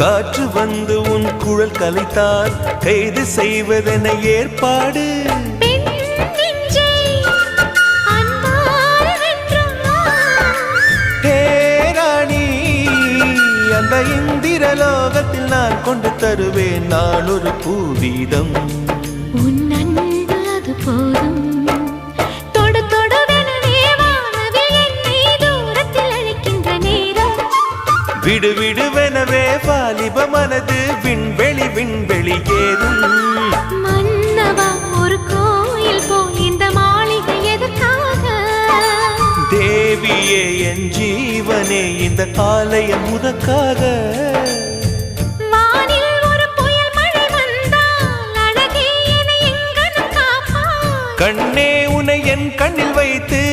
காற்று வந்து உன் குழல் கலைத்தால் கைது செய்வதென ஏற்பாடு. அந்த இந்திரலோகத்தில் நான் கொண்டு தருவேன் நான் ஒரு பூவீதம். உன் அன்பு அது போதும். தொடு தொடுவெனவே வானவில் என்னை தூரத்தில் அழைக்கின்ற நேரம். விடு விடுவெனவே வாலிப மனது விண்வெளி விண்வெளி ஏறும். மன்னவா ஒரு கோயில் போல் இந்த மாளிகை எதற்காக? தேவியே என் ஜீவனே இந்த ஆலயம் உனக்காக. வானில் ஒரு புயல் மழை வந்தால் அழகே என்னை எங்கனம் காப்பாய். கண்ணே உன்னை என் கண்ணில் வைத்து